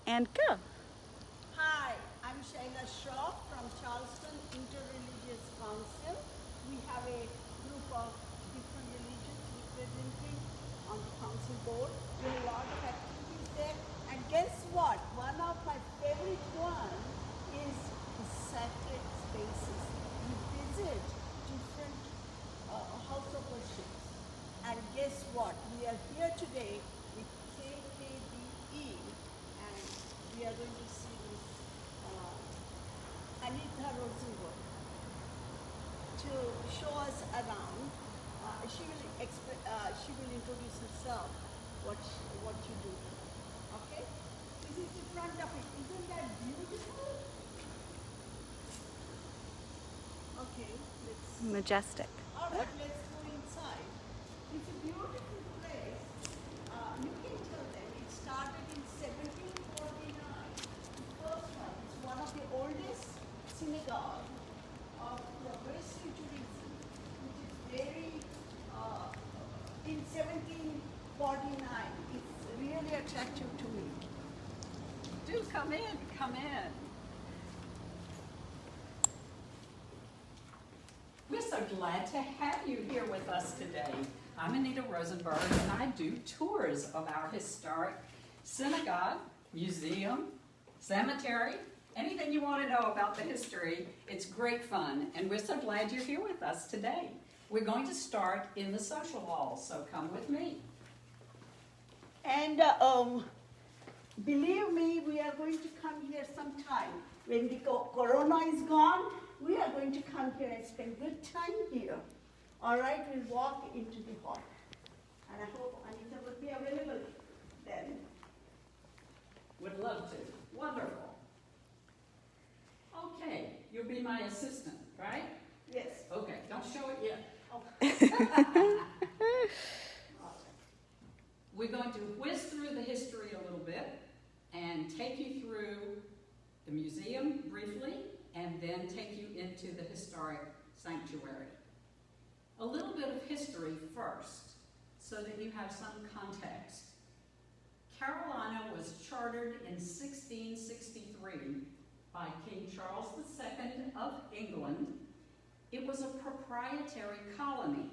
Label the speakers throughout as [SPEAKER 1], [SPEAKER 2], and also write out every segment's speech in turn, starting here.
[SPEAKER 1] and go.
[SPEAKER 2] Hi, I'm Shaila Shaw from Charleston Interreligious Council. We have a group of different religions representing on the council board. We have a lot of activities there. And guess what? One of my favorite one is the sacred spaces. We visit different house of worship. And guess what? We are here today with KKBE, and we are going to see Miss Anita Rosenberg to show us around. She will introduce herself, what you do. Okay? This is the front of it. Isn't that beautiful? Okay, let's.
[SPEAKER 1] Majestic.
[SPEAKER 2] All right, let's go inside. It's a beautiful place. You can tell them it started in 1749. The first one. It's one of the oldest synagogue of progressive Judaism, which is very, in 1749. It's really attractive to me.
[SPEAKER 3] Do come in, come in. We're so glad to have you here with us today. I'm Anita Rosenberg, and I do tours of our historic synagogue, museum, cemetery, anything you want to know about the history. It's great fun, and we're so glad you're here with us today. We're going to start in the social hall, so come with me.
[SPEAKER 2] And believe me, we are going to come here sometime. When the corona is gone, we are going to come here and spend good time here. All right, we'll walk into the hall. And I hope Anita will be available then.
[SPEAKER 3] Would love to. Wonderful. Okay, you'll be my assistant, right?
[SPEAKER 2] Yes.
[SPEAKER 3] Okay, don't show it yet.
[SPEAKER 2] Okay.
[SPEAKER 3] We're going to whiz through the history a little bit and take you through the museum briefly, and then take you into the historic sanctuary. A little bit of history first, so that you have some context. Carolina was chartered in 1663 by King Charles II of England. It was a proprietary colony,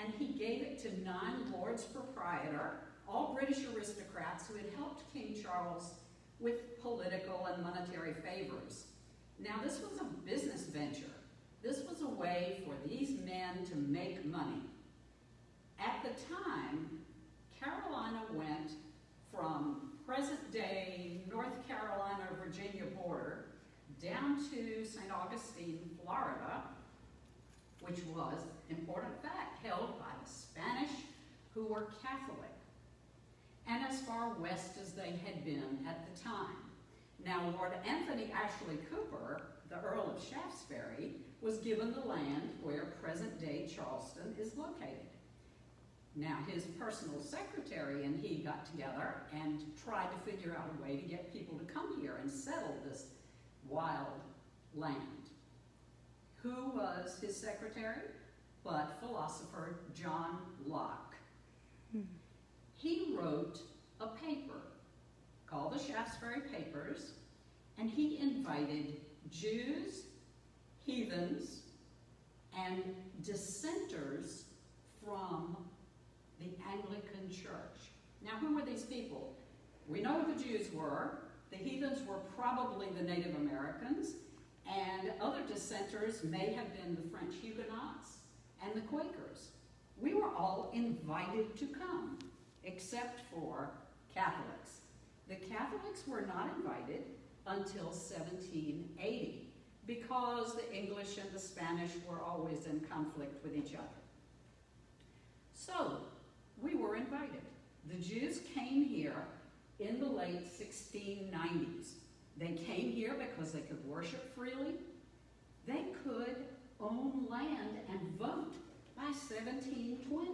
[SPEAKER 3] and he gave it to 9 lords proprietor, all British aristocrats who had helped King Charles with political and monetary favors. Now, this was a business venture. This was a way for these men to make money. At the time, Carolina went from present-day North Carolina, Virginia border down to St. Augustine, Florida, which was, important fact, held by the Spanish, who were Catholic, and as far west as they had been at the time. Now, Lord Anthony Ashley Cooper, the Earl of Shaftesbury, was given the land where present-day Charleston is located. Now, his personal secretary and he got together and tried to figure out a way to get people to come here and settle this wild land. Who was his secretary? But philosopher John Locke. He wrote a paper called the Shaftesbury Papers, and he invited Jews, heathens, and dissenters from the Anglican Church. Now, who were these people? We know who the Jews were. The heathens were probably the Native Americans, and other dissenters may have been the French Huguenots and the Quakers. We were all invited to come, except for Catholics. The Catholics were not invited until 1780 because the English and the Spanish were always in conflict with each other. So, we were invited. The Jews came here in the late 1690s. They came here because they could worship freely. They could own land and vote by 1720.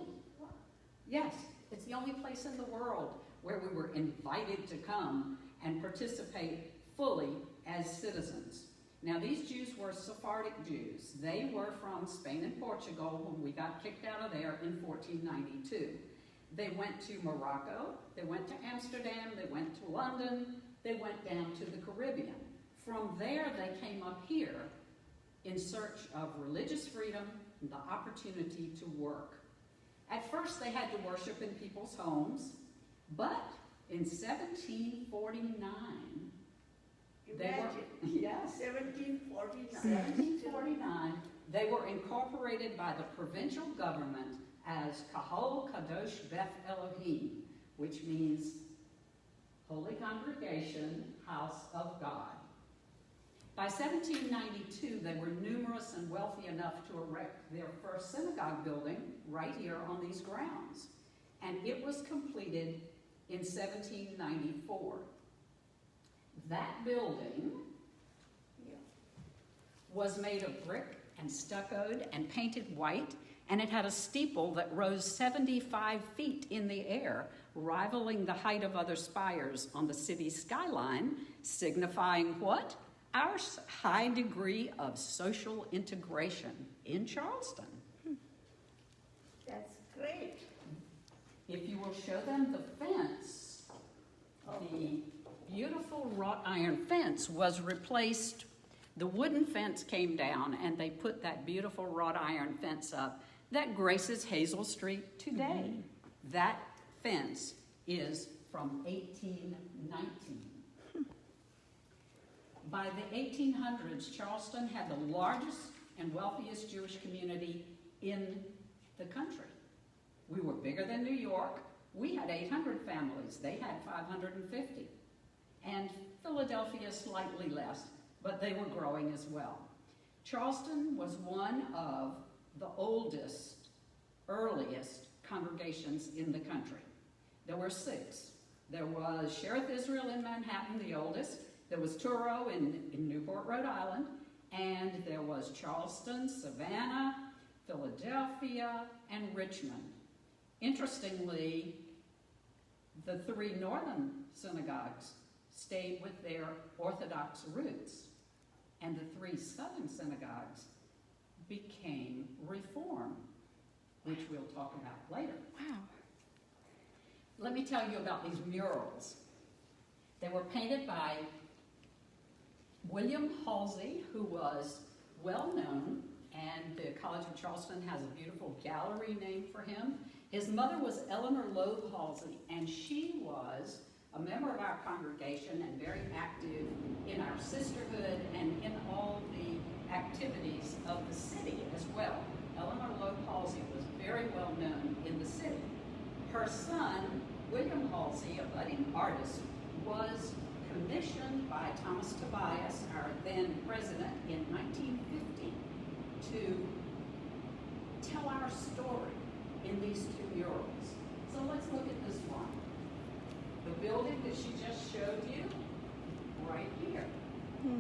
[SPEAKER 3] Yes, it's the only place in the world where we were invited to come and participate fully as citizens. Now, these Jews were Sephardic Jews. They were from Spain and Portugal when we got kicked out of there in 1492. They went to Morocco, they went to Amsterdam, they went to London, they went down to the Caribbean. From there, they came up here in search of religious freedom and the opportunity to work. At first, they had to worship in people's homes, but in 1749,
[SPEAKER 2] Imagine.
[SPEAKER 3] yes, 1749, they were incorporated by the provincial government as Kahal Kadosh Beth Elohim, which means Holy Congregation, House of God. By 1792, they were numerous and wealthy enough to erect their first synagogue building right here on these grounds, and it was completed in 1794. That building was made of brick and stuccoed and painted white, and it had a steeple that rose 75 feet in the air, rivaling the height of other spires on the city's skyline, signifying what? Our high degree of social integration in Charleston.
[SPEAKER 2] That's great.
[SPEAKER 3] If you will show them the fence, the beautiful wrought iron fence was replaced. The wooden fence came down, and they put that beautiful wrought iron fence up that graces Hazel Street today. That fence is from 1819. By the 1800s, Charleston had the largest and wealthiest Jewish community in the country. We were bigger than New York. We had 800 families. They had 550. And Philadelphia slightly less, but they were growing as well. Charleston was one of the oldest, earliest congregations in the country. There were 6. There was Sherith Israel in Manhattan, the oldest. There was Touro in Newport, Rhode Island. And there was Charleston, Savannah, Philadelphia, and Richmond. Interestingly, the 3 northern synagogues stayed with their Orthodox roots, and the 3 southern synagogues became Reform, which we'll talk about later.
[SPEAKER 1] Wow.
[SPEAKER 3] Let me tell you about these murals. They were painted by William Halsey, who was well known, and the College of Charleston has a beautiful gallery named for him. His mother was Eleanor Loeb Halsey, and she was a member of our congregation and very active in our sisterhood and in all the activities of the city as well. Eleanor Loeb Halsey was very well known in the city. Her son, William Halsey, a budding artist, was commissioned by Thomas Tobias, our then president, in 1950 to tell our story in these 2 murals. So let's look at this one. The building that she just showed you, right here,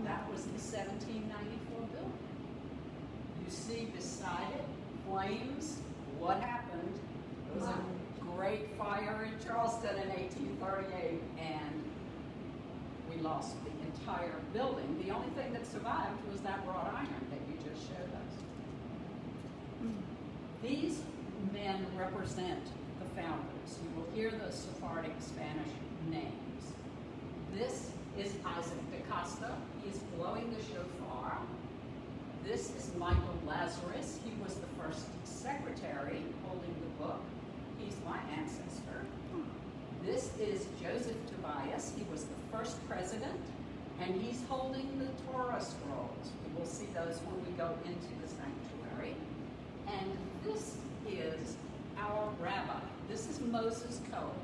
[SPEAKER 3] that was the 1794 building. You see beside it, flames. What happened? It was a great fire in Charleston in 1838, and we lost the entire building. The only thing that survived was that wrought iron that you just showed us. These men represent the founders. You will hear the Sephardic Spanish names. This is Isaac da Costa. He is blowing the shofar. This is Michael Lazarus. He was the first secretary holding the book. He's my ancestor. This is Joseph Tobias. He was the first president, and he's holding the Torah scrolls. We will see those when we go into the sanctuary. And this is our rabbi. This is Moses Cohen.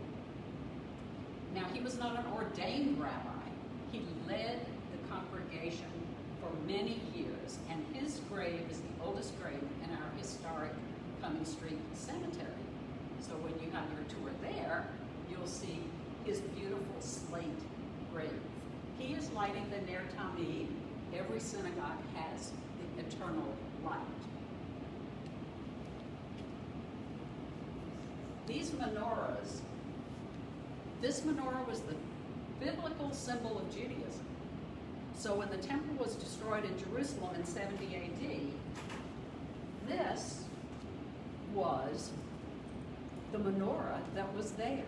[SPEAKER 3] Now, he was not an ordained rabbi. He led the congregation for many years, and his grave is the oldest grave in our historic Cumming Street Cemetery. So when you have your tour there, you'll see his beautiful slate grave. He is lighting the Ner Tamid. Every synagogue has the eternal light. These menorahs, this menorah was the biblical symbol of Judaism. So when the temple was destroyed in Jerusalem in 70 AD, this was the menorah that was there.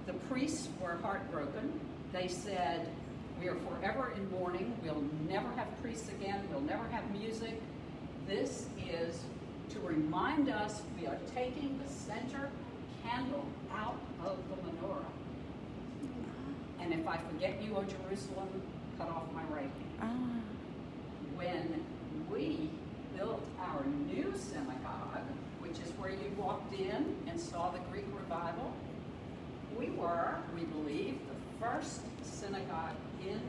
[SPEAKER 3] The priests were heartbroken. They said, we are forever in mourning. We'll never have priests again. We'll never have music. This is to remind us we are taking the center candle out of the menorah. And if I forget you, O Jerusalem, cut off my right hand. When we built our new synagogue, which is where you walked in and saw the Greek revival, we were, we believe, the first synagogue in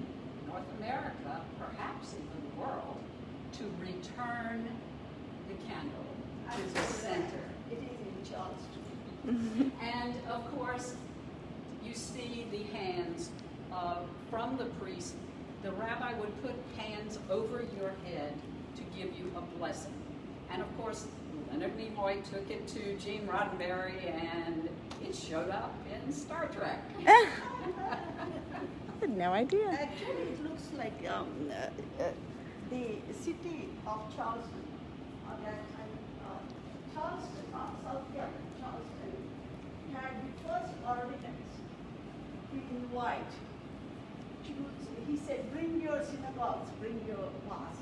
[SPEAKER 3] North America, perhaps even the world, to return the candle to the center.
[SPEAKER 2] It is in Charleston.
[SPEAKER 3] And of course, you see the hands from the priest. The rabbi would put hands over your head to give you a blessing. And of course, Leonard Nimoy took it to Gene Roddenberry, and it showed up in Star Trek.
[SPEAKER 1] I had no idea.
[SPEAKER 2] Actually, it looks like the city of Charleston. Charleston, South Carolina, Charleston, had the first ordinance to invite Jews. He said, bring your synagogues, bring your mosques,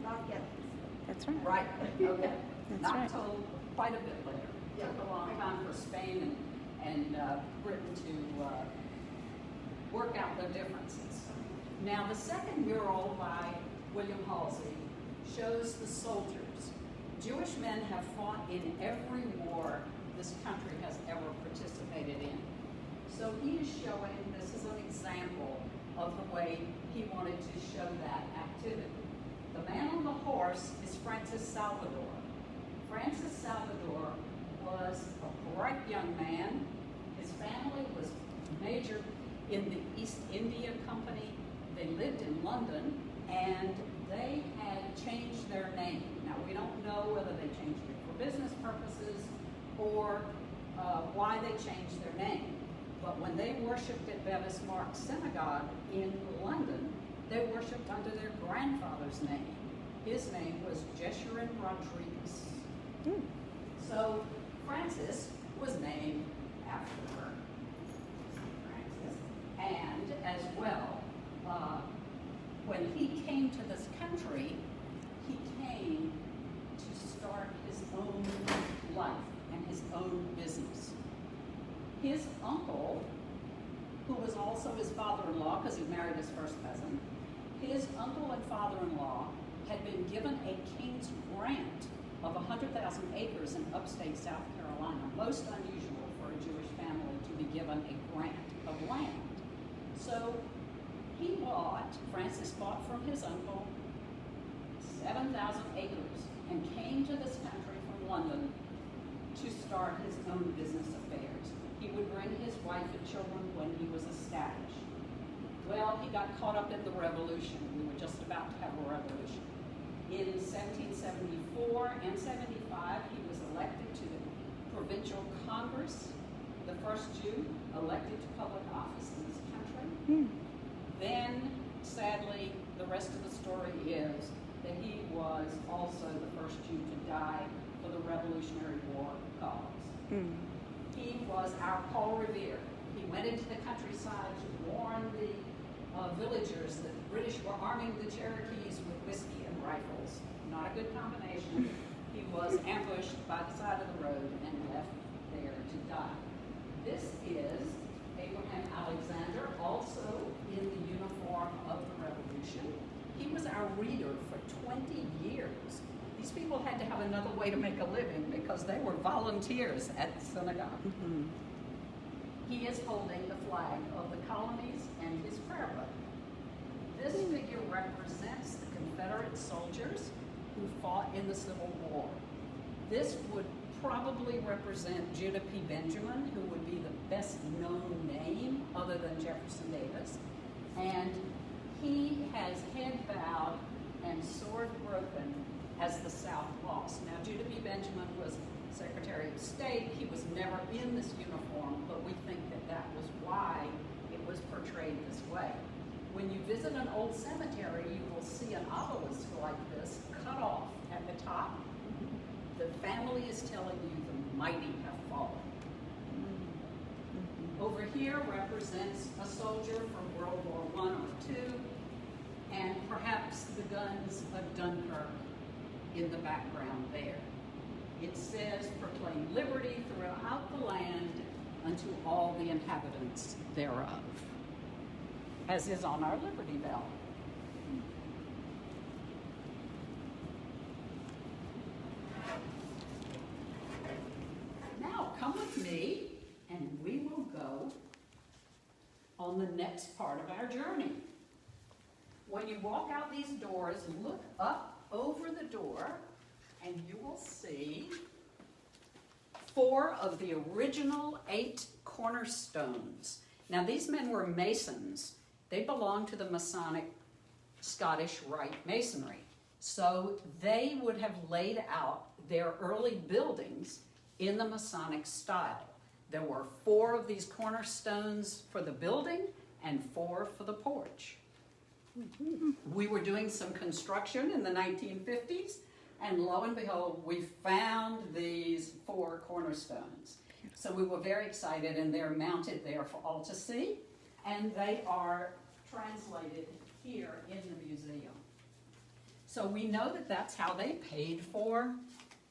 [SPEAKER 2] not Catholics.
[SPEAKER 1] That's right.
[SPEAKER 3] Right, okay.
[SPEAKER 1] That's
[SPEAKER 3] Not
[SPEAKER 1] right.
[SPEAKER 3] until quite a bit later. It took a long time for Spain and Britain to work out their differences. Now, the second mural by William Halsey shows the soldiers. Jewish men have fought in every war this country has ever participated in. So he is showing, this is an example of the way he wanted to show that activity. The man on the horse is Francis Salvador. Francis Salvador was a bright young man. His family was majored in the East India Company. They lived in London, and they had changed their name. Now, we don't know whether they changed it for business purposes or why they changed their name. But when they worshipped at Bevis Marks Synagogue in London, they worshipped under their grandfather's name. His name was Jeshurun Rodriguez. So Francis was named after Francis. And as well, when he came to this country, he came to start his own life and his own business. His uncle, who was also his father-in-law, because he married his first cousin, his uncle and father-in-law had been given a king's grant of 100,000 acres in upstate South Carolina, most unusual for a Jewish family to be given a grant of land. So Francis bought from his uncle 7,000 acres and came to this country from London to start his own business affairs. He would bring his wife and children when he was established. Well, he got caught up in the revolution. We were just about to have a revolution. In 1774 and 75, he was elected to the Provincial Congress, the first Jew elected to public office in this country. Then, sadly, the rest of the story is that he was also the first Jew to die for the Revolutionary War cause. He was our Paul Revere. He went into the countryside to warn the villagers that the British were arming the Cherokees with whiskey and rifles. Not a good combination. He was ambushed by the side of the road and left there to die. This is Abraham Alexander, also in the uniform of the Revolution. He was our reader for 20 years. These people had to have another way to make a living because they were volunteers at the synagogue. He is holding the flag of the colonies and his prayer book. This figure represents the Confederate soldiers who fought in the Civil War. This would probably represent Judah P. Benjamin, who would be the best known name other than Jefferson Davis. And he has head bowed and sword broken as the South lost. Now, Judah B. Benjamin was Secretary of State. He was never in this uniform, but we think that that was why it was portrayed this way. When you visit an old cemetery, you will see an obelisk like this cut off at the top. The family is telling you the mighty have fallen. Over here represents a soldier from World War I or II, and perhaps the guns of Dunkirk in the background there. It says, proclaim liberty throughout the land unto all the inhabitants thereof, as is on our Liberty Bell. Now, come with me, and we will go on the next part of our journey. When you walk out these doors, look up over the door, and you will see 4 of the original 8 cornerstones. Now, these men were Masons. They belonged to the Masonic Scottish Rite Masonry. So they would have laid out their early buildings in the Masonic style. There were 4 of these cornerstones for the building and 4 for the porch. We were doing some construction in the 1950s, and lo and behold, we found these 4 cornerstones. So we were very excited, and they're mounted there for all to see, and they are translated here in the museum. So we know that that's how they paid for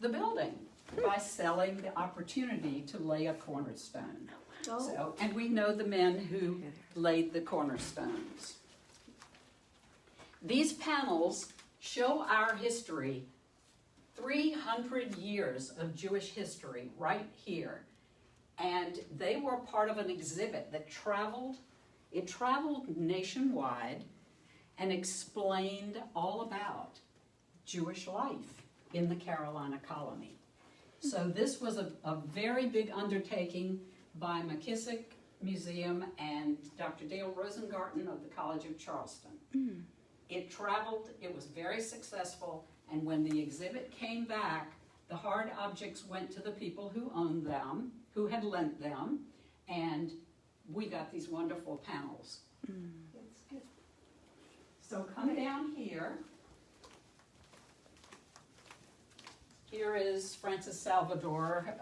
[SPEAKER 3] the building, by selling the opportunity to lay a cornerstone. So, and we know the men who laid the cornerstones. These panels show our history, 300 years of Jewish history right here. And they were part of an exhibit that traveled nationwide and explained all about Jewish life in the Carolina colony. So this was a very big undertaking by McKissick Museum and Dr. Dale Rosengarten of the College of Charleston. It traveled, it was very successful, and when the exhibit came back, the hard objects went to the people who owned them, who had lent them, and we got these wonderful panels. That's good. So come down here. Here is Francis Salvador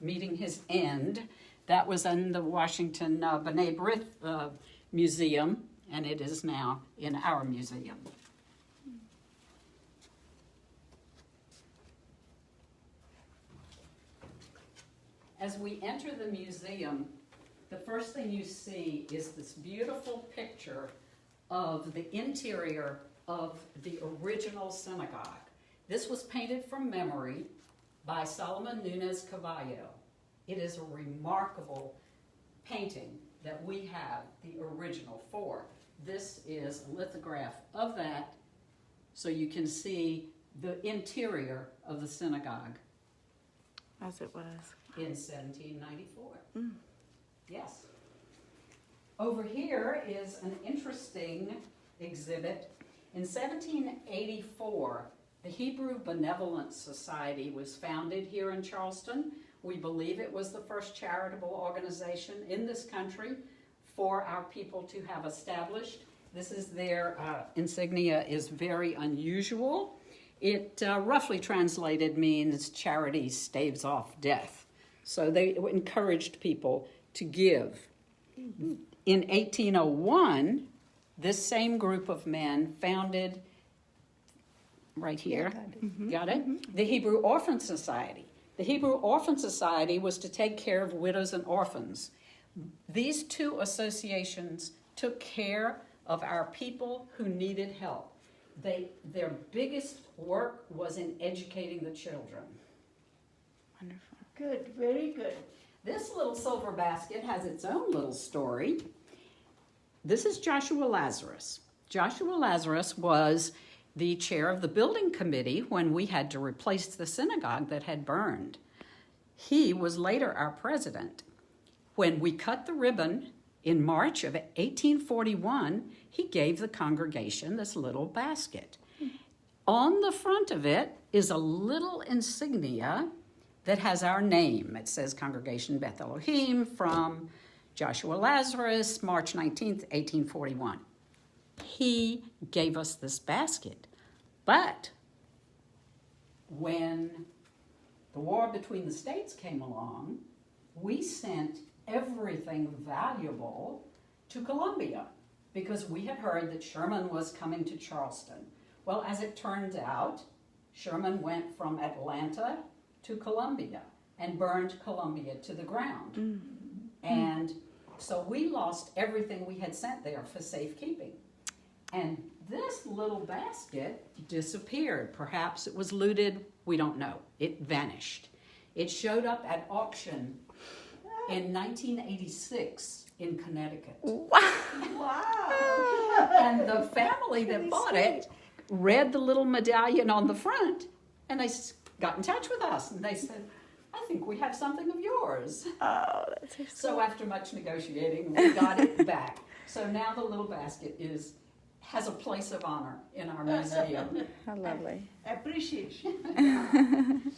[SPEAKER 3] meeting his end. That was in the Washington B'nai B'rith Museum, and it is now in our museum. As we enter the museum, the first thing you see is this beautiful picture of the interior of the original synagogue. This was painted from memory by Solomon Nunez Cavallo. It is a remarkable painting that we have the original for. This is a lithograph of that, so you can see the interior of the synagogue.
[SPEAKER 1] As it was.
[SPEAKER 3] In 1794. Yes. Over here is an interesting exhibit. In 1784, the Hebrew Benevolent Society was founded here in Charleston. We believe it was the first charitable organization in this country for our people to have established. This is their insignia, is very unusual. It roughly translated means charity staves off death. So they encouraged people to give. In 1801, this same group of men founded, right here, got it? The Hebrew Orphan Society. The Hebrew Orphan Society was to take care of widows and orphans. These 2 associations took care of our people who needed help. Their biggest work was in educating the children.
[SPEAKER 1] Wonderful.
[SPEAKER 2] Good, very good.
[SPEAKER 3] This little silver basket has its own little story. This is Joshua Lazarus. Joshua Lazarus was the chair of the building committee when we had to replace the synagogue that had burned. He was later our president. When we cut the ribbon in March of 1841, he gave the congregation this little basket. On the front of it is a little insignia that has our name. It says Congregation Beth Elohim from Joshua Lazarus, March 19th, 1841. He gave us this basket. But when the war between the states came along, we sent everything valuable to Columbia because we had heard that Sherman was coming to Charleston. Well, as it turned out, Sherman went from Atlanta to Columbia and burned Columbia to the ground. And so we lost everything we had sent there for safekeeping. And this little basket disappeared. Perhaps it was looted, we don't know. It vanished. It showed up at auction in 1986 in Connecticut.
[SPEAKER 2] Wow.
[SPEAKER 3] And the family that bought it read the little medallion on the front, and they got in touch with us, and they said, I think we have something of yours.
[SPEAKER 1] Oh, that's so
[SPEAKER 3] So after much negotiating, we got it back. So now the little basket has a place of honor in our museum.
[SPEAKER 1] How lovely.
[SPEAKER 2] Appreciation.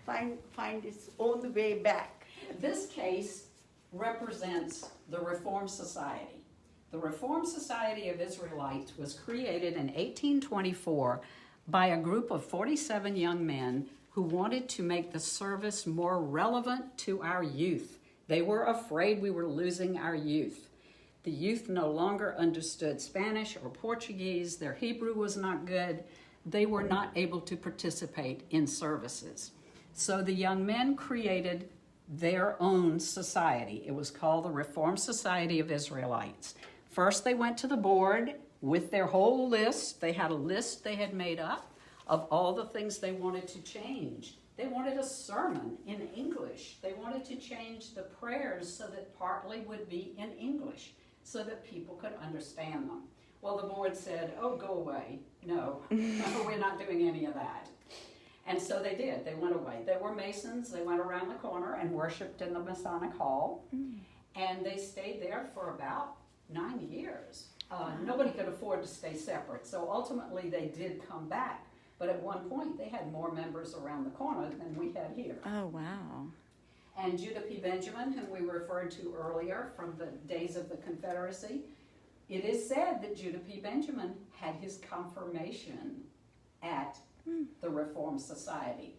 [SPEAKER 2] Find its own way back.
[SPEAKER 3] This case represents the Reformed Society. The Reformed Society of Israelites was created in 1824 by a group of 47 young men who wanted to make the service more relevant to our youth. They were afraid we were losing our youth. The youth no longer understood Spanish or Portuguese. Their Hebrew was not good. They were not able to participate in services. So the young men created their own society. It was called the Reformed Society of Israelites. First, they went to the board with their whole list. They had a list they had made up of all the things they wanted to change. They wanted a sermon in English. They wanted to change the prayers so that partly would be in English so that people could understand them. Well, the board said, oh, go away. No, we're not doing any of that. And so they did. They went away. They were Masons. They went around the corner and worshiped in the Masonic Hall. And they stayed there for about 9 years. Nobody could afford to stay separate. So ultimately they did come back. But at one point they had more members around the corner than we had here.
[SPEAKER 1] Oh, wow.
[SPEAKER 3] And Judah P. Benjamin, whom we referred to earlier from the days of the Confederacy, it is said that Judah P. Benjamin had his confirmation at the Reformed Society.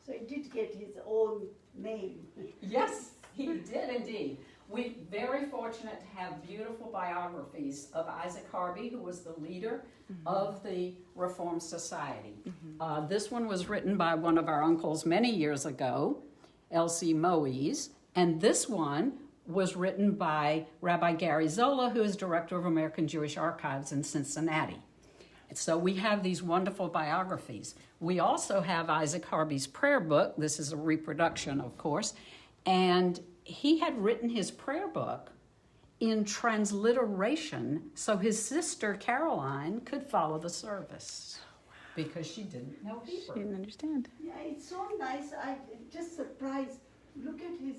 [SPEAKER 2] So he did get his own name.
[SPEAKER 3] Yes, he did indeed. We're very fortunate to have beautiful biographies of Isaac Harvey, who was the leader of the Reformed Society. This one was written by one of our uncles many years ago, L.C. Moise, and this one was written by Rabbi Gary Zola, who is director of American Jewish Archives in Cincinnati. So we have these wonderful biographies. We also have Isaac Harvey's prayer book. This is a reproduction, of course, and he had written his prayer book in transliteration so his sister Caroline could follow the service because she didn't know
[SPEAKER 1] She
[SPEAKER 3] Hebrew.
[SPEAKER 1] didn't understand.
[SPEAKER 2] Yeah, it's so nice. I just surprised. Look at his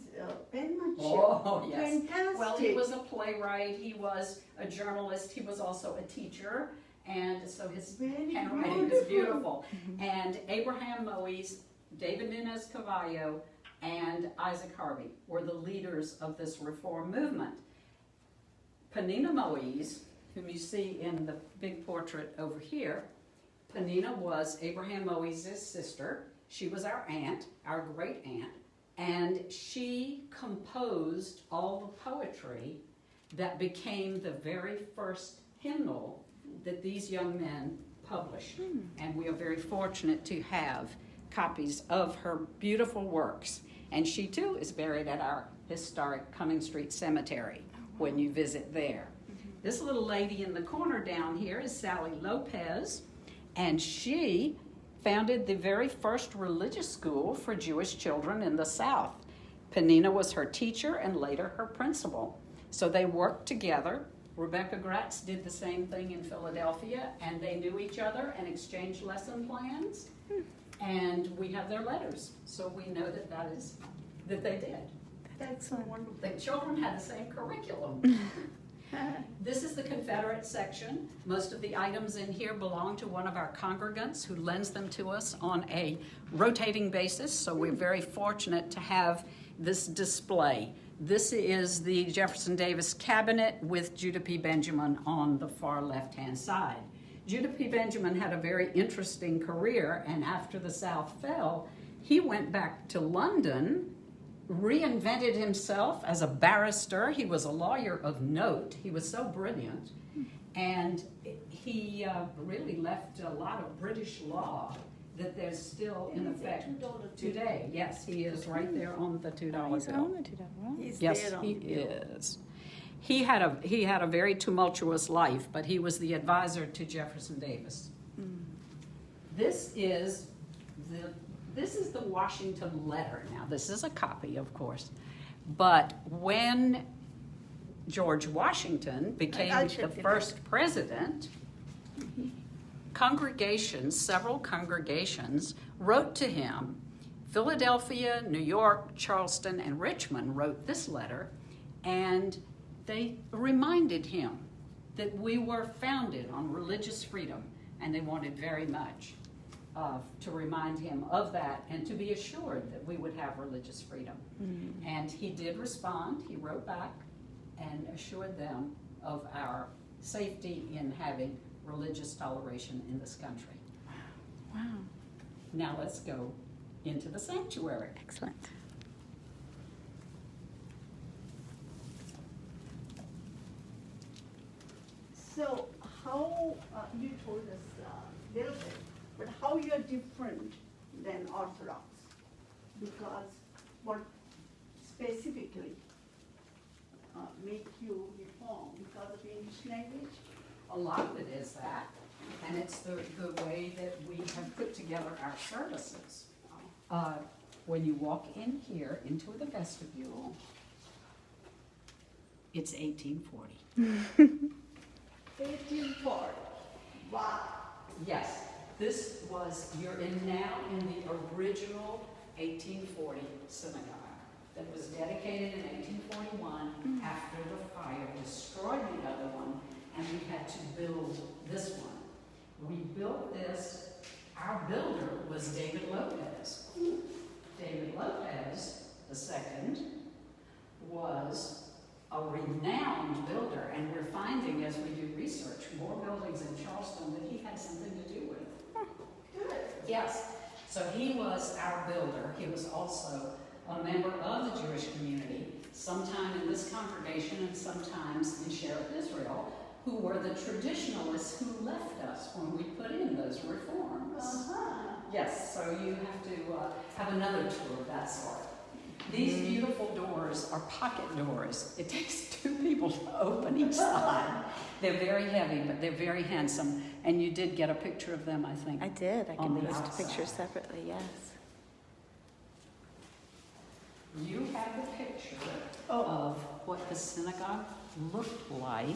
[SPEAKER 2] penmanship.
[SPEAKER 3] Oh, yes.
[SPEAKER 2] Fantastic.
[SPEAKER 3] Well, he was a playwright, he was a journalist, he was also a teacher, and so his
[SPEAKER 2] Very
[SPEAKER 3] handwriting is
[SPEAKER 2] beautiful.
[SPEAKER 3] beautiful. And Abraham Moise, David Nunez Cavallo, and Isaac Harvey were the leaders of this reform movement. Penina Moise, whom you see in the big portrait over here, Penina was Abraham Moise's sister. She was our aunt, our great aunt, and she composed all the poetry that became the very first hymnal that these young men published. And we are very fortunate to have copies of her beautiful works. And she too is buried at our historic Cumming Street Cemetery when you visit there. This little lady in the corner down here is Sally Lopez, and she founded the very first religious school for Jewish children in the South. Penina was her teacher and later her principal. So they worked together. Rebecca Gratz did the same thing in Philadelphia, and they knew each other and exchanged lesson plans. And we have their letters, so we know that they did.
[SPEAKER 2] That's so wonderful.
[SPEAKER 3] The children had the same curriculum. This is the Confederate section. Most of the items in here belong to one of our congregants who lends them to us on a rotating basis, so we're very fortunate to have this display. This is the Jefferson Davis cabinet with Judah P. Benjamin on the far left-hand side. Judah P. Benjamin had a very interesting career, and after the South fell, he went back to London reinvented himself as a barrister. He was a lawyer of note. He was so brilliant. And he really left a lot of British law that there's still in effect today. Yes, he is right there on the $2 bill.
[SPEAKER 1] He's on the $2. Wow.
[SPEAKER 2] He's
[SPEAKER 3] Yes,
[SPEAKER 2] there on
[SPEAKER 3] he
[SPEAKER 2] the bill.
[SPEAKER 3] is. He had a very tumultuous life, but he was the advisor to Jefferson Davis. This is the Washington letter. Now, this is a copy, of course, but when George Washington became
[SPEAKER 2] I'll
[SPEAKER 3] the
[SPEAKER 2] check it
[SPEAKER 3] first president, several congregations wrote to him. Philadelphia, New York, Charleston, and Richmond wrote this letter, and they reminded him that we were founded on religious freedom, and they wanted very much to remind him of that and to be assured that we would have religious freedom. And he did respond. He wrote back and assured them of our safety in having religious toleration in this country.
[SPEAKER 1] Wow.
[SPEAKER 3] Now let's go into the sanctuary.
[SPEAKER 1] Excellent.
[SPEAKER 2] So how, you told us a little bit, but how you're different than Orthodox? Because what specifically make you reform? Because of English language?
[SPEAKER 3] A lot of it is that, and it's the way that we have put together our services. When you walk in here into the vestibule, it's 1840.
[SPEAKER 2] 1840. Wow.
[SPEAKER 3] Yes, you're now in the original 1840 synagogue that was dedicated in 1841 after the fire destroyed the other one, and we had to build this one. We built this, our builder was David Lopez. David Lopez II was a renowned builder, and we're finding as we do research more buildings in Charleston that he had something to do with.
[SPEAKER 2] Good.
[SPEAKER 3] Yes, so he was our builder. He was also a member of the Jewish community, sometime in this congregation and sometimes in Sheriff Israel, who were the traditionalists who left us when we put in those reforms. Yes, so you have to have another tour of that sort. These beautiful doors are pocket doors. It takes two people to open each side. They're very heavy, but they're very handsome. And you did get a picture of them, I think.
[SPEAKER 1] I did. I
[SPEAKER 3] On
[SPEAKER 1] can
[SPEAKER 3] the
[SPEAKER 1] post
[SPEAKER 3] outside.
[SPEAKER 1] pictures separately, yes.
[SPEAKER 3] You have the picture of what the synagogue looked like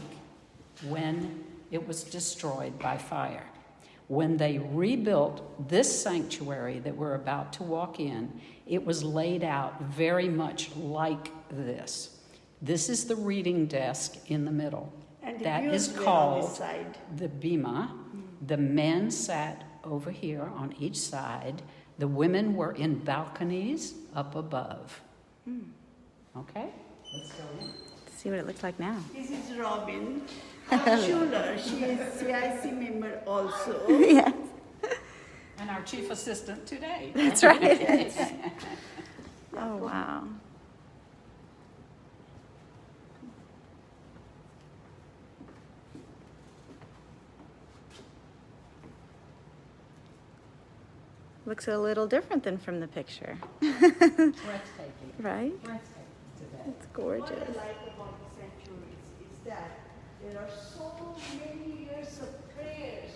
[SPEAKER 3] when it was destroyed by fire. When they rebuilt this sanctuary that we're about to walk in, it was laid out very much like this. This is the reading desk in the middle.
[SPEAKER 2] And the
[SPEAKER 3] That
[SPEAKER 2] views
[SPEAKER 3] is
[SPEAKER 2] were on
[SPEAKER 3] called
[SPEAKER 2] this side.
[SPEAKER 3] the bima. The men sat over here on each side. The women were in balconies up above. Okay, let's go in.
[SPEAKER 1] Let's see what it looks like now.
[SPEAKER 2] This is Robin Schuler. She is CIC member also.
[SPEAKER 1] Yes,
[SPEAKER 3] And our chief assistant today.
[SPEAKER 1] that's right. Oh, wow. Looks a little different than from the picture,
[SPEAKER 3] Breathtaking.
[SPEAKER 1] right?
[SPEAKER 3] Breathtaking today.
[SPEAKER 1] It's
[SPEAKER 2] What
[SPEAKER 1] gorgeous.
[SPEAKER 2] I like about the sanctuaries is that there are so many years of prayers.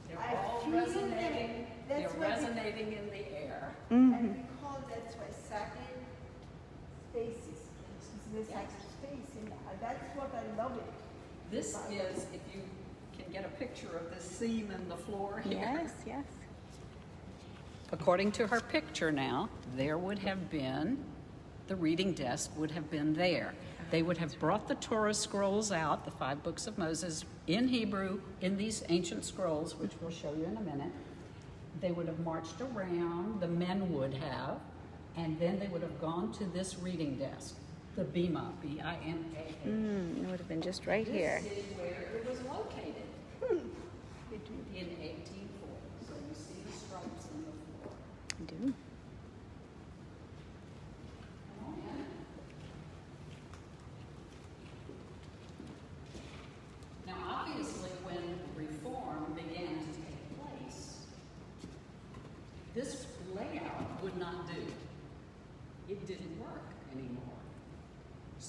[SPEAKER 3] They're
[SPEAKER 2] I
[SPEAKER 3] all
[SPEAKER 2] feel
[SPEAKER 3] resonating.
[SPEAKER 2] that.
[SPEAKER 3] They're
[SPEAKER 2] That's why
[SPEAKER 3] resonating in the air.
[SPEAKER 1] Mm-hmm.
[SPEAKER 2] And we call that's why sacred spaces. It's the sacred space, and that's what I love it.
[SPEAKER 3] This is, if you can get a picture of this seam in the floor here.
[SPEAKER 1] Yes, yes.
[SPEAKER 3] According to her picture now, there would have been, the reading desk would have been there. They would have brought the Torah scrolls out, the 5 books of Moses, in Hebrew, in these ancient scrolls, which we'll show you in a minute. They would have marched around, the men would have, and then they would have gone to this reading desk, the Bima, B-I-M-A-H.
[SPEAKER 1] It would have been just right here.
[SPEAKER 3] This is where it was located in 1840. So you see the stripes in the floor.
[SPEAKER 1] I do.
[SPEAKER 3] All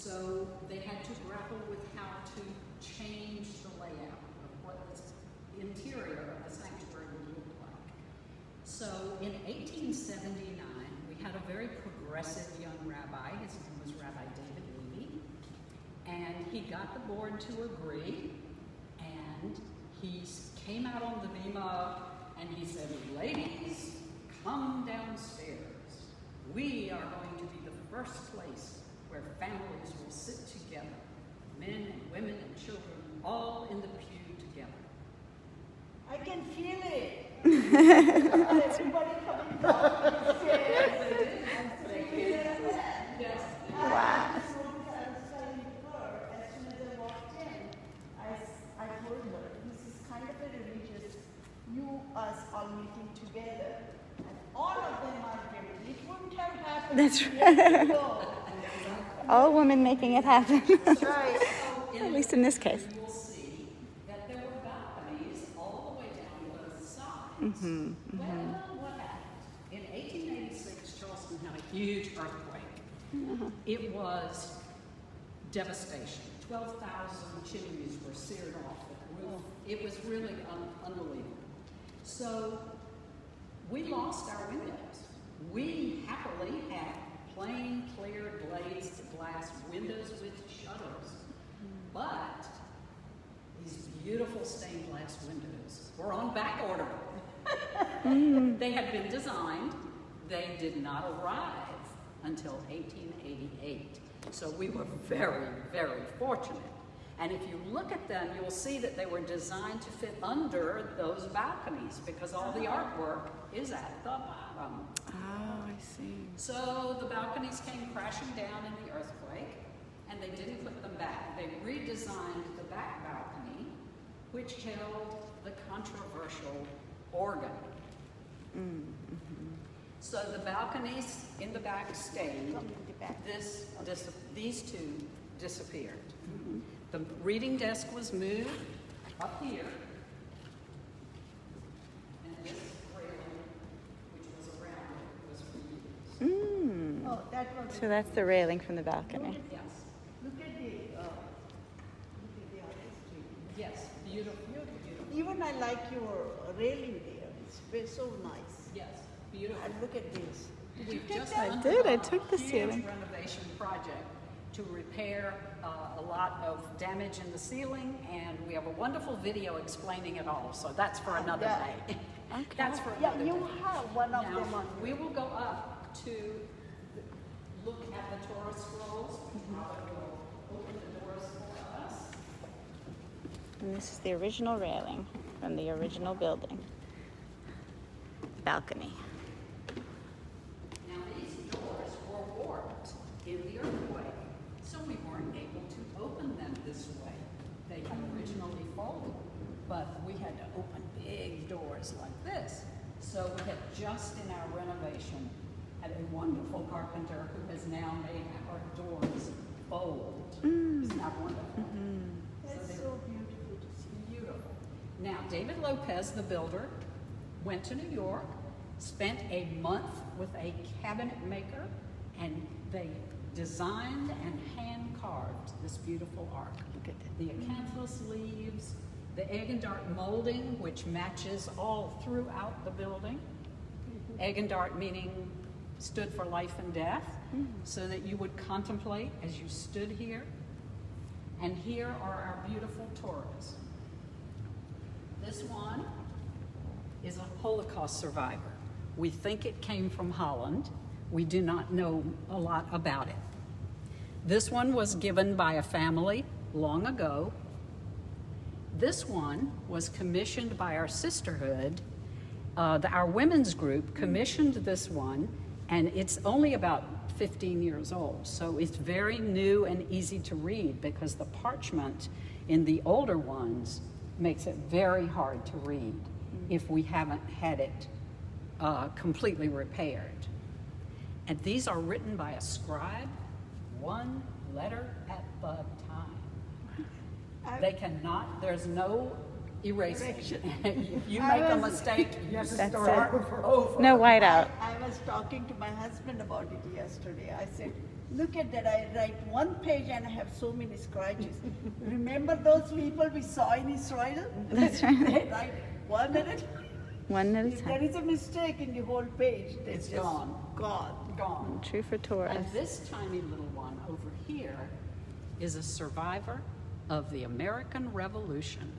[SPEAKER 3] So they had to grapple with how to change the layout of what the interior of the sanctuary would look like. So in 1879, we had a very progressive young rabbi. His name was Rabbi David Levy. And he got the board to agree, and he came out on the bima and he said, "Ladies, come downstairs. We are going to be the first place where families will sit together, men and women and children, all in the pew together."
[SPEAKER 2] I can feel it. Everybody coming down the stairs.
[SPEAKER 3] Yes.
[SPEAKER 1] Wow.
[SPEAKER 2] As soon as I walked in, I told her, this is kind of a religious, us all meeting together, and all of them are women. It wouldn't have happened.
[SPEAKER 1] That's
[SPEAKER 2] years ago.
[SPEAKER 1] All women making it happen.
[SPEAKER 2] That's right.
[SPEAKER 1] At least in this case.
[SPEAKER 3] You will see that there were balconies all the way down both sides. Well, what happened? In 1886, Charleston had a huge earthquake. It was devastation. 12,000 chimneys were seared off the roof. It was really unbelievable. So we lost our windows. We happily had plain, clear, glazed glass windows with shutters. But these beautiful stained glass windows were on back order. They had been designed. They did not arrive until 1888. So we were very, very fortunate. And if you look at them, you'll see that they were designed to fit under those balconies because all the artwork is at the bottom.
[SPEAKER 1] Oh, I see.
[SPEAKER 3] So the balconies came crashing down in the earthquake, and they didn't put them back. They redesigned the back balcony, which held the controversial organ. So the balconies in the back stayed. These two disappeared. The reading desk was moved up here, and this railing, which was around it, was reused.
[SPEAKER 2] Oh, that was.
[SPEAKER 1] So that's the railing from the balcony.
[SPEAKER 3] Yes,
[SPEAKER 2] Look at the artistry.
[SPEAKER 3] yes, beautiful, beautiful.
[SPEAKER 2] Even I like your railing there. It's so nice.
[SPEAKER 3] Yes, beautiful.
[SPEAKER 2] And look at this.
[SPEAKER 3] We've just
[SPEAKER 1] I
[SPEAKER 3] done
[SPEAKER 1] did, I
[SPEAKER 3] a
[SPEAKER 1] took the
[SPEAKER 3] huge
[SPEAKER 1] ceiling.
[SPEAKER 3] renovation project to repair a lot of damage in the ceiling, and we have a wonderful video explaining it all. So that's for another
[SPEAKER 2] Yeah.
[SPEAKER 3] day.
[SPEAKER 1] Okay.
[SPEAKER 3] That's for
[SPEAKER 2] Yeah,
[SPEAKER 3] another
[SPEAKER 2] you
[SPEAKER 3] day.
[SPEAKER 2] have one of
[SPEAKER 3] Now,
[SPEAKER 2] them on.
[SPEAKER 3] we will go up to look at the Torah scrolls. How it will open the doors for us.
[SPEAKER 1] And this is the original railing from the original building. Balcony.
[SPEAKER 3] Now, these doors were warped in the earthquake, so we weren't able to open them this way. They had originally folded, but we had to open big doors like this. So we had just in our renovation had a wonderful carpenter who has now made our doors fold. Isn't that wonderful?
[SPEAKER 2] That's so beautiful to see.
[SPEAKER 3] Beautiful. Now, David Lopez, the builder, went to New York, spent a month with a cabinet maker, and they designed and hand carved this beautiful ark.
[SPEAKER 1] Look at that.
[SPEAKER 3] The acanthus leaves, the egg and dart molding, which matches all throughout the building. Egg and dart meaning stood for life and death, so that you would contemplate as you stood here. And here are our beautiful Torahs. This one is a Holocaust survivor. We think it came from Holland. We do not know a lot about it. This one was given by a family long ago. This one was commissioned by our sisterhood. Our women's group commissioned this one, and it's only about 15 years old. So it's very new and easy to read because the parchment in the older ones makes it very hard to read if we haven't had it completely repaired. And these are written by a scribe, one letter at the time. They cannot, there's no erasing. If you make a mistake, you have to
[SPEAKER 1] That's
[SPEAKER 3] start
[SPEAKER 1] it.
[SPEAKER 3] over.
[SPEAKER 1] No whiteout.
[SPEAKER 2] I was talking to my husband about it yesterday. I said, Look at that, I write one page and I have so many scratches. Remember those people we saw in Israel?
[SPEAKER 1] That's right.
[SPEAKER 2] They write one at a time.
[SPEAKER 1] One at a
[SPEAKER 2] If there
[SPEAKER 1] time.
[SPEAKER 2] is a mistake in the whole page,
[SPEAKER 3] It's
[SPEAKER 2] just
[SPEAKER 3] gone.
[SPEAKER 2] Gone.
[SPEAKER 3] Gone.
[SPEAKER 1] True for Taurus.
[SPEAKER 3] And this tiny little one over here is a survivor of the American Revolution.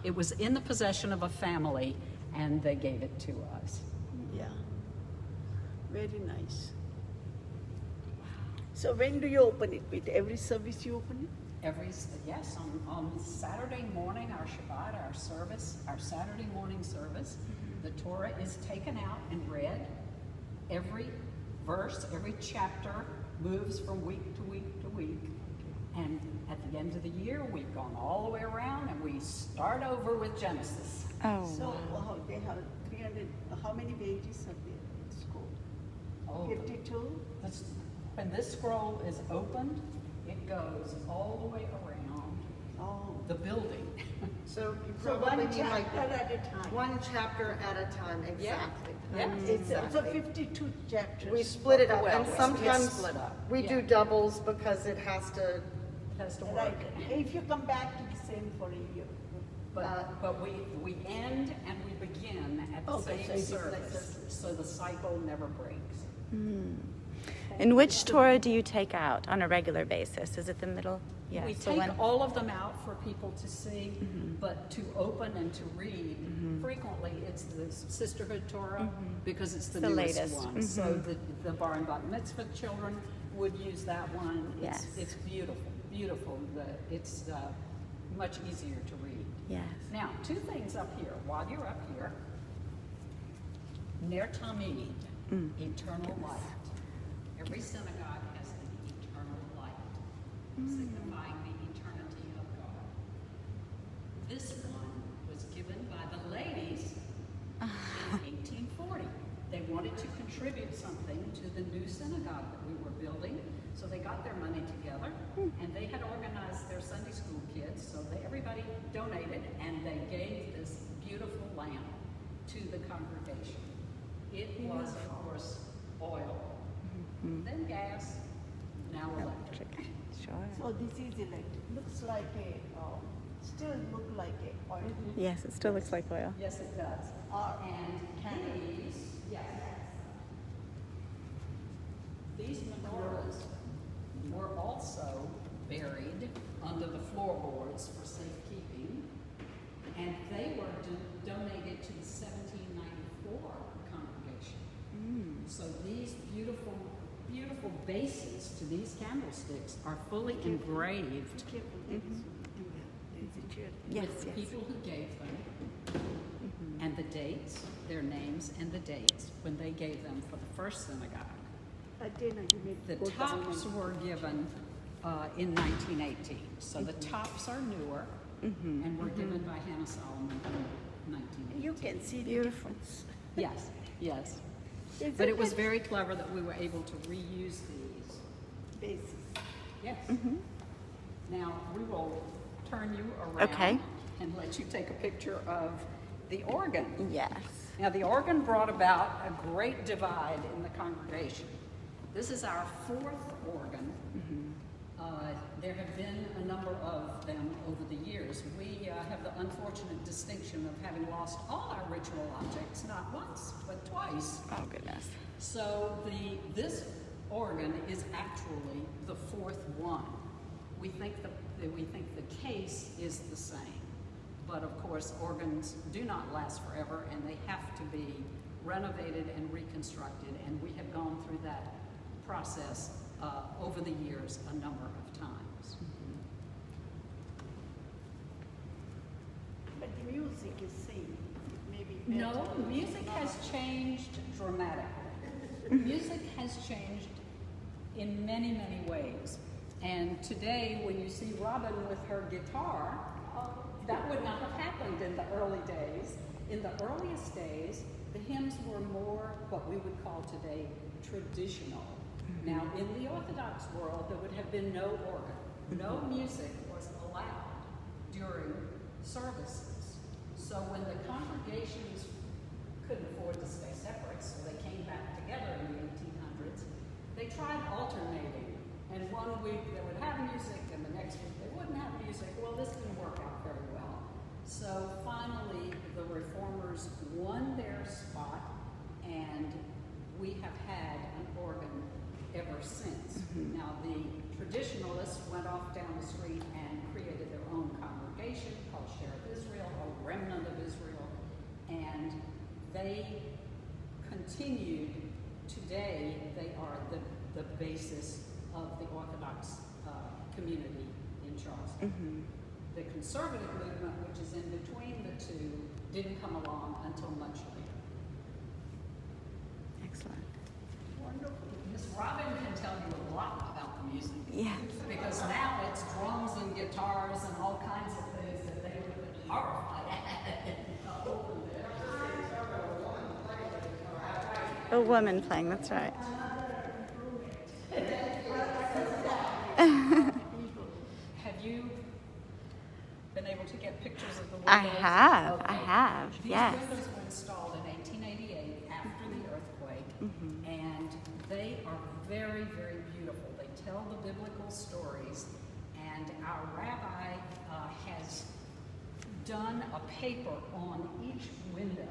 [SPEAKER 3] It was in the possession of a family, and they gave it to us.
[SPEAKER 2] Yeah. Very nice. So when do you open it? With every service you open it?
[SPEAKER 3] Yes, on Saturday morning, our Shabbat, our service, our Saturday morning service, the Torah is taken out and read. Every verse, every chapter moves from week to week to week. And at the end of the year, we've gone all the way around and we start over with Genesis.
[SPEAKER 1] Oh,
[SPEAKER 2] So
[SPEAKER 1] wow.
[SPEAKER 2] they have 300, how many pages are there in school?
[SPEAKER 3] Oh,
[SPEAKER 2] 52?
[SPEAKER 3] When this scroll is opened, it goes all the way around
[SPEAKER 2] Oh.
[SPEAKER 3] the building.
[SPEAKER 4] So you
[SPEAKER 2] So
[SPEAKER 4] probably
[SPEAKER 2] one
[SPEAKER 4] mean like
[SPEAKER 2] chapter at a time.
[SPEAKER 4] one chapter at a time, exactly.
[SPEAKER 3] Yeah.
[SPEAKER 2] It's so
[SPEAKER 4] Exactly.
[SPEAKER 2] 52 chapters.
[SPEAKER 4] We split it up,
[SPEAKER 3] Well,
[SPEAKER 4] and
[SPEAKER 3] it's
[SPEAKER 4] sometimes
[SPEAKER 3] split up,
[SPEAKER 4] we
[SPEAKER 3] yeah.
[SPEAKER 4] do doubles because it has to,
[SPEAKER 3] It has to work.
[SPEAKER 2] Right. If you come back to the same for a year.
[SPEAKER 3] But we end and we begin at the
[SPEAKER 2] Okay, so
[SPEAKER 3] same
[SPEAKER 2] it's like
[SPEAKER 3] service, so the cycle never breaks.
[SPEAKER 1] And which Torah do you take out on a regular basis? Is it the middle? Yes.
[SPEAKER 3] We
[SPEAKER 1] the
[SPEAKER 3] take
[SPEAKER 1] one-
[SPEAKER 3] all of them out for people to see, but to open and to read, frequently it's the Sisterhood Torah because it's the
[SPEAKER 1] The
[SPEAKER 3] newest
[SPEAKER 1] latest.
[SPEAKER 3] one. So the Bar and Bat Mitzvah children would use that one.
[SPEAKER 1] Yes.
[SPEAKER 3] It's beautiful, beautiful. It's much easier to read.
[SPEAKER 1] Yes.
[SPEAKER 3] Now, two things up here, while you're up here. Ner Tamid, eternal light. Every synagogue has an eternal light, signifying the eternity of God. This one was given by the ladies in 1840. They wanted to contribute something to the new synagogue that we were building, so they got their money together, and they had organized their Sunday school kids, so everybody donated, and they gave this beautiful lamp to the congregation. It was, of course, oil, then gas, now electric.
[SPEAKER 1] Sure.
[SPEAKER 2] So this is electric. Looks like a, still look like a oil.
[SPEAKER 1] Yes, it still looks like oil.
[SPEAKER 3] Yes, it does. And these menorahs were also buried under the floorboards for safekeeping, and they were donated to the 1794 congregation. So these beautiful, beautiful bases to these candlesticks are fully engraved
[SPEAKER 1] Yes,
[SPEAKER 3] with the
[SPEAKER 1] yes.
[SPEAKER 3] people who gave them, and the dates, their names and the dates when they gave them for the first synagogue. The tops were given in 1918, so the tops are newer and were given by Hannah Solomon in 1918.
[SPEAKER 2] You can see the
[SPEAKER 1] Beautiful.
[SPEAKER 2] difference.
[SPEAKER 3] Yes, yes.
[SPEAKER 2] Isn't
[SPEAKER 3] But it was very clever that we were able to reuse these.
[SPEAKER 2] basis.
[SPEAKER 3] Yes. Now, we will turn you around
[SPEAKER 1] Okay.
[SPEAKER 3] and let you take a picture of the organ.
[SPEAKER 1] Yes.
[SPEAKER 3] Now, the organ brought about a great divide in the congregation. This is our fourth organ. There have been a number of them over the years. We have the unfortunate distinction of having lost all our ritual objects, not once, but twice.
[SPEAKER 1] Oh, goodness.
[SPEAKER 3] So this organ is actually the fourth one. We think the case is the same, but of course organs do not last forever, and they have to be renovated and reconstructed. And we have gone through that process over the years a number of times.
[SPEAKER 2] But the music is same. Maybe
[SPEAKER 3] No,
[SPEAKER 2] better.
[SPEAKER 3] music has changed dramatically. Music has changed in many, many ways. And today, when you see Robin with her guitar, that would not have happened in the early days. In the earliest days, the hymns were more what we would call today traditional. Now, in the Orthodox world, there would have been no organ. No music was allowed during services. So when the congregations couldn't afford to stay separate, so they came back together in the 1800s, they tried alternating. And one week they would have music, and the next week they wouldn't have music. Well, this didn't work out very well. So finally, the Reformers won their spot, and we have had an organ ever since. Now, the traditionalists went off down the street and created their own congregation called Share of Israel, or Remnant of Israel, and they continued. Today, they are the basis of the Orthodox community in Charleston. The conservative movement, which is in between the two, didn't come along until much later.
[SPEAKER 1] Excellent.
[SPEAKER 2] Wonderful.
[SPEAKER 3] Miss Robin can tell you a lot about the music.
[SPEAKER 1] Yeah.
[SPEAKER 3] Because now it's drums and guitars and all kinds of things that they would have been horrified at.
[SPEAKER 1] A woman playing, that's right.
[SPEAKER 3] Have you been able to get pictures of the windows?
[SPEAKER 1] I have,
[SPEAKER 3] Okay.
[SPEAKER 1] I have,
[SPEAKER 3] These
[SPEAKER 1] yes.
[SPEAKER 3] windows were installed in 1888 after the earthquake, and they are very, very beautiful. They tell the biblical stories, and our rabbi has done a paper on each window.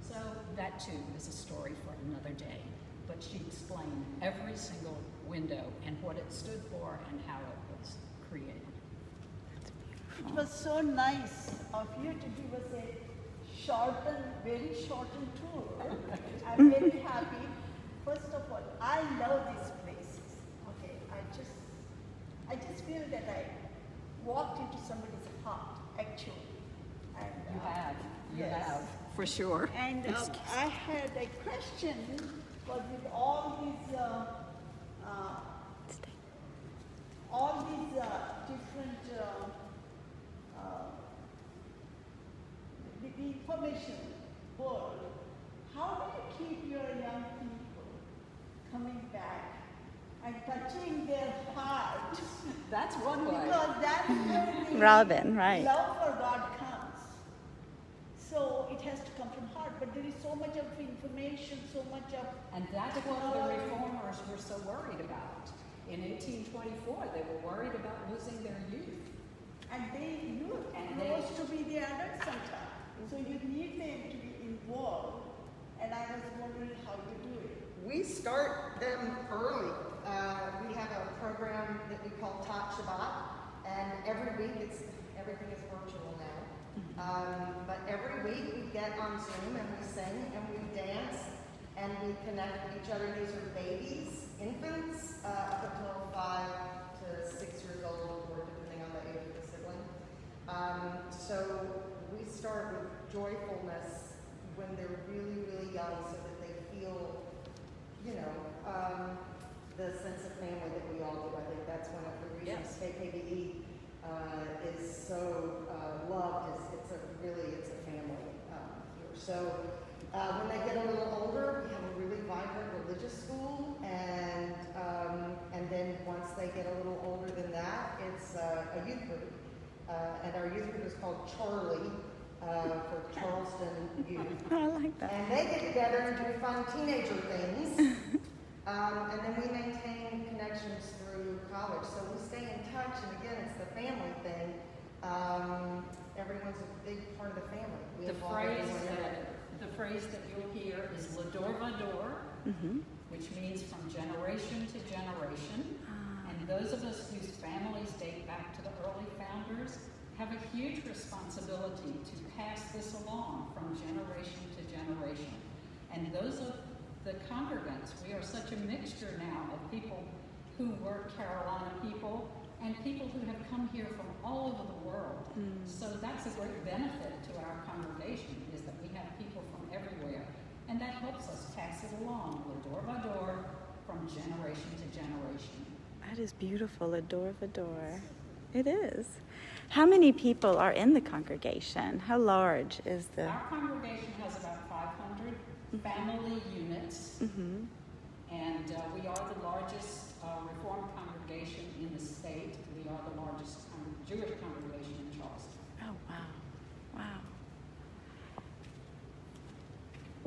[SPEAKER 3] So that too is a story for another day. But she explained every single window and what it stood for and how it was created.
[SPEAKER 2] It was so nice of you to give us a very shortened tour. I'm very happy. First of all, I know these places. Okay, I just feel that I walked into somebody's heart, actually. And,
[SPEAKER 3] You have,
[SPEAKER 2] yes.
[SPEAKER 3] for sure.
[SPEAKER 2] And I had a question, but with all these different the information world, how do you keep your young people coming back and touching their heart?
[SPEAKER 3] That's one way.
[SPEAKER 2] Because that's where the
[SPEAKER 1] Robin, right.
[SPEAKER 2] love for God comes. So it has to come from heart, but there is so much of information, so much of
[SPEAKER 3] And that's what the reformers were so worried about. In 1824, they were worried about losing their youth.
[SPEAKER 2] and you
[SPEAKER 3] And
[SPEAKER 2] are supposed to be the adult center. So you need them to be involved. And I was wondering how you do it.
[SPEAKER 4] We start them early. We have a program that we call Tot Shabbat, and every week everything is virtual now. But every week we get on Zoom and we sing and we dance and we connect with each other. These are babies, infants, up until 5 to 6 years old, or depending on the age of the sibling. So we start with joyfulness when they're really, really young, so that they feel, the sense of family that we all do. I think that's one of the reasons
[SPEAKER 3] Yes.
[SPEAKER 4] KKBE is so loved. It's a family here. So when they get a little older, we have a really vibrant religious school, and then once they get a little older than that, it's a youth group. And our youth group is called Charlie, for Charleston Youth.
[SPEAKER 1] I like that.
[SPEAKER 4] And they get together and do fun teenager things. And then we maintain connections through college. So we stay in touch, and again, it's the family thing. Everyone's a big part of the family. We
[SPEAKER 3] The
[SPEAKER 4] involve everyone in it.
[SPEAKER 3] phrase that you'll hear is Lador Vador, which means from generation to generation. And those of us whose families date back to the early founders have a huge responsibility to pass this along from generation to generation. And those of the congregants, we are such a mixture now of people who were Carolina people and people who have come here from all over the world. So that's a great benefit to our congregation, is that we have people from everywhere. And that helps us pass it along, Lador Vador, from generation to generation.
[SPEAKER 1] That is beautiful, Adore Vador. It is. How many people are in the congregation? How large is the...
[SPEAKER 3] Our congregation has about 500 family units, and we are the largest Reformed congregation in the state. We are the largest Jewish congregation in Charleston.
[SPEAKER 1] Oh, wow. Wow.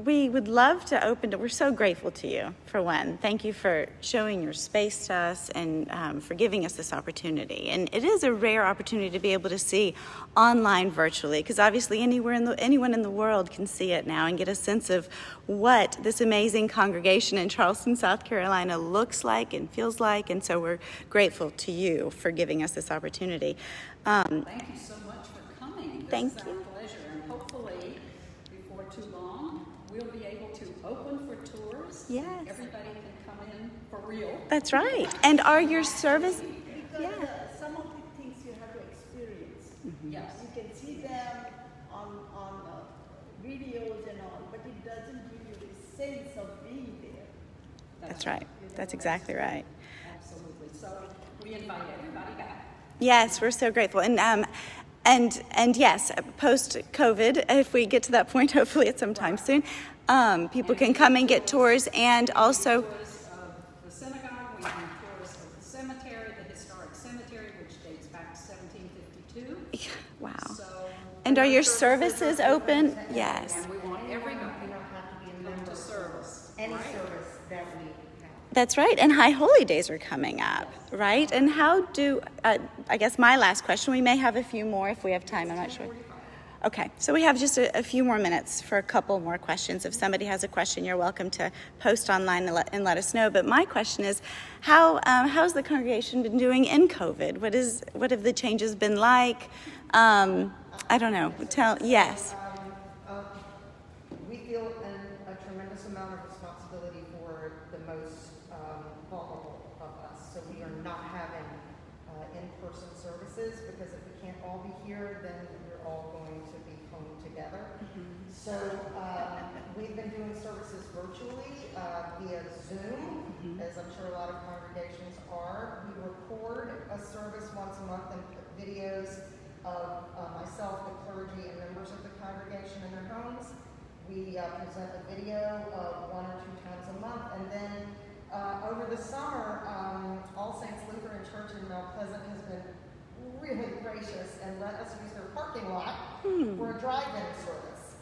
[SPEAKER 1] we would love to open. We're so grateful to you, for one. Thank you for showing your space to us and for giving us this opportunity. And it is a rare opportunity to be able to see online virtually, because obviously anyone in the world can see it now and get a sense of what this amazing congregation in Charleston, South Carolina looks like and feels like. And so we're grateful to you for giving us this opportunity.
[SPEAKER 3] Thank you so much for coming.
[SPEAKER 1] Thank
[SPEAKER 3] This is
[SPEAKER 1] you.
[SPEAKER 3] our pleasure, and hopefully, before too long, we'll be able to open for tours.
[SPEAKER 1] Yes.
[SPEAKER 3] Everybody can come in for real.
[SPEAKER 1] That's right. And are your service?
[SPEAKER 2] Because
[SPEAKER 1] Yeah.
[SPEAKER 2] some of the things you have to experience.
[SPEAKER 3] Yes.
[SPEAKER 2] You can see them on videos and all, but it doesn't give you the sense of being there.
[SPEAKER 1] That's right. That's exactly right.
[SPEAKER 3] Absolutely. So we invite everybody back.
[SPEAKER 1] Yes, we're so grateful. And yes, post COVID, if we get to that point, hopefully it's sometime soon, people can come and get tours, and also
[SPEAKER 3] Tours of the synagogue, we do tours of the cemetery, the historic cemetery, which dates back to 1752.
[SPEAKER 1] wow.
[SPEAKER 3] So,
[SPEAKER 1] And are your services open? Yes.
[SPEAKER 3] and we want everybody
[SPEAKER 4] You don't have to be a
[SPEAKER 3] to
[SPEAKER 4] member.
[SPEAKER 3] service.
[SPEAKER 4] Any
[SPEAKER 3] right?
[SPEAKER 4] service that we have.
[SPEAKER 1] That's right. And High Holy Days are coming up, right? And how do, I guess my last question, we may have a few more if we have time, I'm not sure. Okay, so we have just a few more minutes for a couple more questions. If somebody has a question, you're welcome to post online and let us know. But my question is, how's the congregation been doing in COVID? What have the changes been like? I don't know. Yes.
[SPEAKER 4] We feel a tremendous amount of responsibility for the most vulnerable of us. So we are not having in-person services, because if we can't all be here, then we're all going to be home together. So we've been doing services virtually via Zoom, as I'm sure a lot of congregations are. We record a service once a month and put videos of myself, the clergy, and members of the congregation in their homes. We present a video 1 or 2 times a month, and then over the summer, All Saints Lutheran Church in Mount Pleasant has been really gracious and let us use their parking lot for a drive-in service.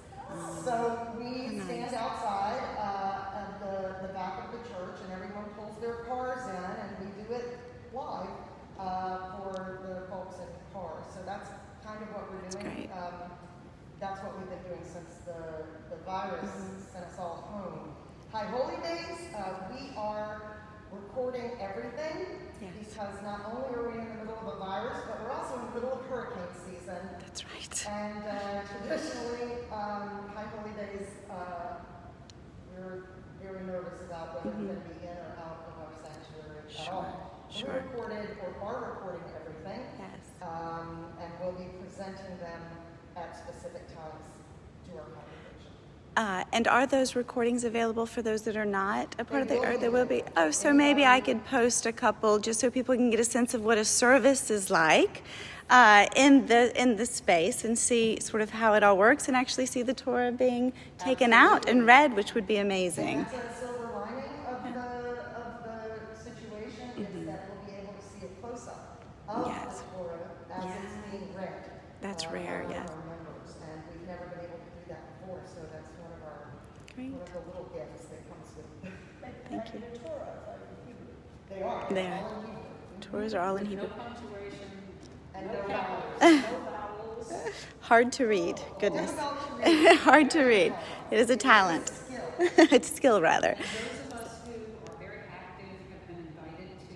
[SPEAKER 4] So we stand outside of the back of the church, and everyone pulls their cars in, and we do it live for the folks in cars. So that's kind of what we're doing.
[SPEAKER 1] great.
[SPEAKER 4] That's what we've been doing since the virus sent us all home. High Holy Days, we are recording everything,
[SPEAKER 1] Yes.
[SPEAKER 4] because not only are we in the middle of a virus, but we're also in the middle of hurricane season.
[SPEAKER 1] That's right.
[SPEAKER 4] And traditionally, High Holy Days, we're very nervous about whether we're going to be in or out of our sanctuary at all.
[SPEAKER 1] Sure.
[SPEAKER 4] We recorded or are recording everything,
[SPEAKER 1] Yes.
[SPEAKER 4] and we'll be presenting them at specific times to our congregation.
[SPEAKER 1] And are those recordings available for those that are not a part of the,
[SPEAKER 4] They will
[SPEAKER 1] or
[SPEAKER 4] be.
[SPEAKER 1] they will be? Oh, so maybe I could post a couple just so people can get a sense of what a service is like in the space, and see sort of how it all works, and actually see the Torah being taken out and read, which would be amazing.
[SPEAKER 4] That's a silver lining of the situation, is that we'll be able to see a close-up of
[SPEAKER 1] Yes.
[SPEAKER 4] the Torah as it's being read.
[SPEAKER 1] That's rare,
[SPEAKER 4] by
[SPEAKER 1] yes.
[SPEAKER 4] our members, and we've never been able to do that before, so that's one of
[SPEAKER 1] Great.
[SPEAKER 4] the little gifts that comes with it.
[SPEAKER 1] Thank you.
[SPEAKER 2] The Torahs are in Hebrew.
[SPEAKER 4] They are.
[SPEAKER 1] They
[SPEAKER 4] all
[SPEAKER 1] are.
[SPEAKER 4] in Hebrew.
[SPEAKER 1] Torahs are all in
[SPEAKER 3] No
[SPEAKER 1] Hebrew.
[SPEAKER 3] punctuation,
[SPEAKER 4] And
[SPEAKER 3] no
[SPEAKER 4] no
[SPEAKER 3] capitals,
[SPEAKER 4] vowels.
[SPEAKER 3] no vowels.
[SPEAKER 1] Hard to read. Goodness.
[SPEAKER 4] Difficult to read.
[SPEAKER 1] Hard to read. It is a talent.
[SPEAKER 4] Skill.
[SPEAKER 1] It's skill, rather.
[SPEAKER 3] And those of us who are very active have been invited to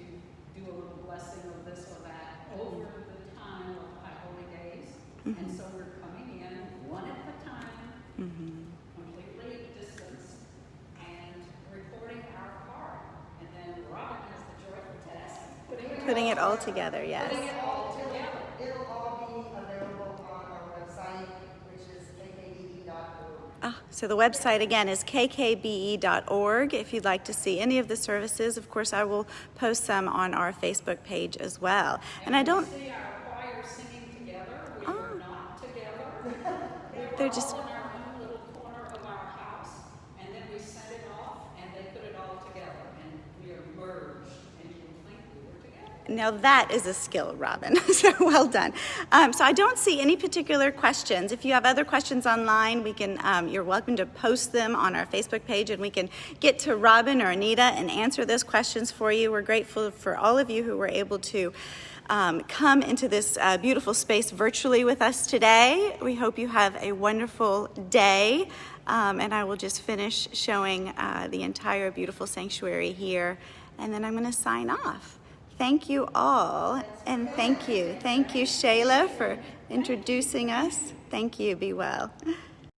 [SPEAKER 3] do a little blessing of this or that over the time of High Holy Days. And so we're coming in one at a time, completely distanced, and recording our part. And then Robert has the joyful task of
[SPEAKER 1] Putting it all together, yes.
[SPEAKER 3] putting it all together.
[SPEAKER 4] It'll all be available on our website, which is kkbe.org.
[SPEAKER 1] So the website again is kkbe.org. If you'd like to see any of the services, of course, I will post some on our Facebook page as well. And I don't,
[SPEAKER 3] We see our choir singing together. We are not together.
[SPEAKER 1] they're just,
[SPEAKER 3] All in our own little corner of our house, and then we send it off, and they put it all together, and we are merged, and you would think we were together.
[SPEAKER 1] Now that is a skill, Robin. So well done. So I don't see any particular questions. If you have other questions online, we can. You're welcome to post them on our Facebook page, and we can get to Robin or Anita and answer those questions for you. We're grateful for all of you who were able to come into this beautiful space virtually with us today. We hope you have a wonderful day. And I will just finish showing the entire beautiful sanctuary here, and then I'm going to sign off. Thank you all, and thank you. Thank you, Shayla, for introducing us. Thank you. Be well.